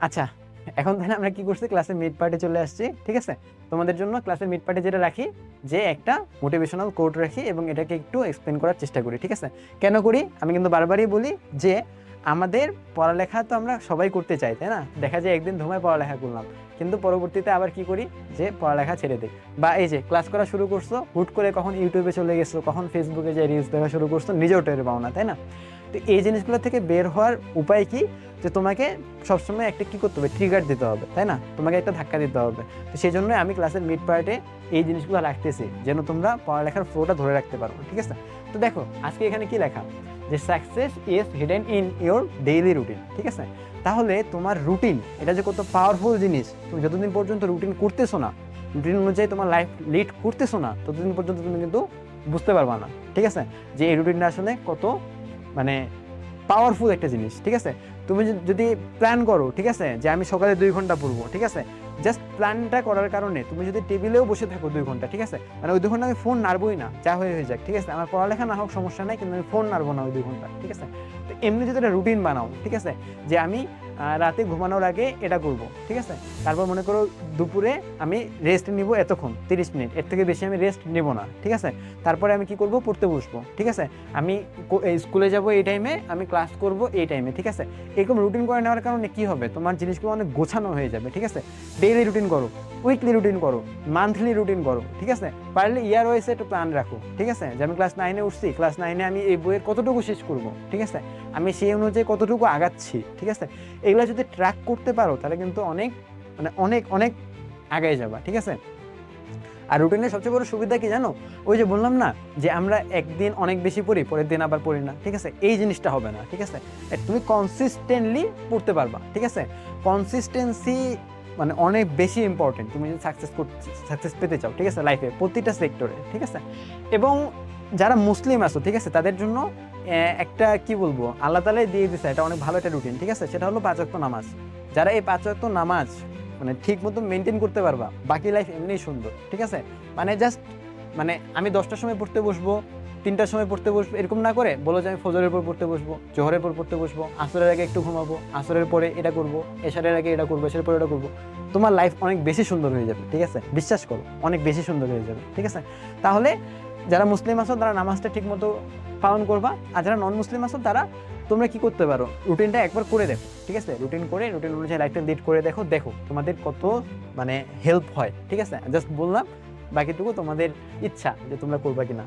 আচ্ছা, এখন তাহলে আমরা কি করছি, ক্লাসের মিড পার্টে চলে আসছি। ঠিক আছে, তোমাদের জন্য ক্লাসের মিড পার্টে যেটা রাখি, যে একটা মোটিভেশনাল কোট রাখি এবং এটাকে একটু এক্সপ্লেন করার চেষ্টা করি। ঠিক আছে, কেন করি আমি কিন্তু বারবারই বলি যে আমাদের পড়ালেখা তো আমরা সবাই করতে চাই, তাই না? দেখা যায় একদিন ধুমায় পড়ালেখা করলাম, কিন্তু পরবর্তীতে আবার কি করি, যে পড়ালেখা ছেড়ে দিই। বা এই যে ক্লাস করা শুরু করছো, হুট করে কখন ইউটিউবে চলে গেছো, কখন ফেসবুকে যে রিলস দেখা শুরু করছো, নিজেও টের পাও না, তাই না? তো এই জিনিসগুলো থেকে বের হওয়ার উপায় কি, যে তোমাকে সবসময় একটা কি করতে হবে, ট্রিগার দিতে হবে, তাই না? তোমাকে একটা ধাক্কা দিতে হবে। তো সেই জন্যই আমি ক্লাসের মিড পার্টে এই জিনিসগুলো রাখতেছি, যেন তোমরা পড়ালেখার ফ্লোটা ধরে রাখতে পারো। ঠিক আছে, তো দেখো আজকে এখানে কি লেখা, যে success is hidden in your daily routine. ঠিক আছে, তাহলে তোমার রুটিন এটা যে কত পাওয়ারফুল জিনিস, তুমি যতদিন পর্যন্ত রুটিন করতেছো না, রুটিন অনুযায়ী তোমার লাইফ লিড করতেছো না, ততদিন পর্যন্ত তুমি কিন্তু বুঝতে পারবা না। ঠিক আছে, যে এই রুটিনটা আসলে কত মানে পাওয়ারফুল একটা জিনিস। ঠিক আছে, তুমি যদি প্ল্যান করো, ঠিক আছে, যে আমি সকালে 2 ঘন্টা পড়বো, ঠিক আছে, জাস্ট প্ল্যানটা করার কারণে তুমি যদি টেবিলেও বসে থাকো 2 ঘন্টা, ঠিক আছে, মানে ওই 2 ঘন্টা আমি ফোন নাড়বই না, যা হয়ে যাক, ঠিক আছে, আমার পড়ালেখা না হোক সমস্যা নাই, কিন্তু আমি ফোন নাড়বো না ওই 2 ঘন্টা। ঠিক আছে, তো এমনি যদি একটা রুটিন বানাও, ঠিক আছে, যে আমি রাতে ঘুমানোর আগে এটা করব, ঠিক আছে, তারপর মনে করো দুপুরে আমি রেস্ট নিব এতক্ষণ 30 মিনিট, এর থেকে বেশি আমি রেস্ট নেব না। ঠিক আছে, তারপরে আমি কি করব, পড়তে বসবো। ঠিক আছে, আমি স্কুলে যাব এই টাইমে, আমি ক্লাস করব এই টাইমে। ঠিক আছে, এরকম রুটিন করে নেওয়ার কারণে কি হবে, তোমার জিনিসগুলো অনেক গোছানো হয়ে যাবে। ঠিক আছে, ডেইলি রুটিন করো, উইকলি রুটিন করো, মান্থলি রুটিন করো। ঠিক আছে, পারলে ইয়ার ওয়াইজে একটু প্ল্যান রাখো। ঠিক আছে, যে আমি ক্লাস 9-এ উঠছি, ক্লাস 9-এ আমি এই বইয়ের কতটুকু শেষ করব। ঠিক আছে, আমি সেই অনুযায়ী কতটুকু আগাচ্ছি। ঠিক আছে, এগুলো যদি ট্র্যাক করতে পারো তাহলে কিন্তু অনেক মানে অনেক অনেক আগায় যাবা। ঠিক আছে, আর রুটিনের সবচেয়ে বড় সুবিধা কি জানো, ওই যে বললাম না, যে আমরা একদিন অনেক বেশি পড়ি, পরের দিন আবার পড়ি না। ঠিক আছে, এই জিনিসটা হবে না। ঠিক আছে, তুমি কনসিস্টেন্টলি পড়তে পারবা। ঠিক আছে, কনসিস্টেন্সি মানে অনেক বেশি ইম্পর্টেন্ট, তুমি যদি সাকসেস পেতে চাও। ঠিক আছে, লাইফে প্রতিটা সেক্টরে। ঠিক আছে, এবং যারা মুসলিম আছো, ঠিক আছে, তাদের জন্য একটা কি বলবো, আল্লাহ তাআলাই দিয়ে দিছে এটা অনেক ভালো একটা রুটিন। ঠিক আছে, সেটা হলো 5 ওয়াক্ত নামাজ। যারা এই 5 ওয়াক্ত নামাজ মানে ঠিক মতো মেনটেন করতে পারবা, বাকি লাইফ এমনিই সুন্দর। ঠিক আছে, মানে জাস্ট মানে আমি 10টার সময় পড়তে বসবো, 3টার সময় পড়তে বসবো, এরকম না করে বলো যে আমি ফজরের পর পড়তে বসবো, জোহরের পর পড়তে বসবো, আসরের আগে একটু ঘুমাবো, আসরের পরে এটা করবো, এশারের আগে এটা করবো, এশারের পরে এটা করবো, তোমার লাইফ অনেক বেশি সুন্দর হয়ে যাবে। ঠিক আছে, বিশ্বাস করো, অনেক বেশি সুন্দর হয়ে যাবে। ঠিক আছে, তাহলে যারা মুসলিম আছো তারা নামাজটা ঠিক মতো পালন করবা, আর যারা নন মুসলিম আছো তারা তোমরা কি করতে পারো, রুটিনটা একবার করে দেখো। ঠিক আছে, রুটিন করে রুটিন অনুযায়ী লাইফটা লিড করে দেখো, দেখো তোমাদের কত মানে হেল্প হয়। ঠিক আছে, জাস্ট বললাম, বাকিটুকু তোমাদের ইচ্ছা যে তোমরা করবা কিনা।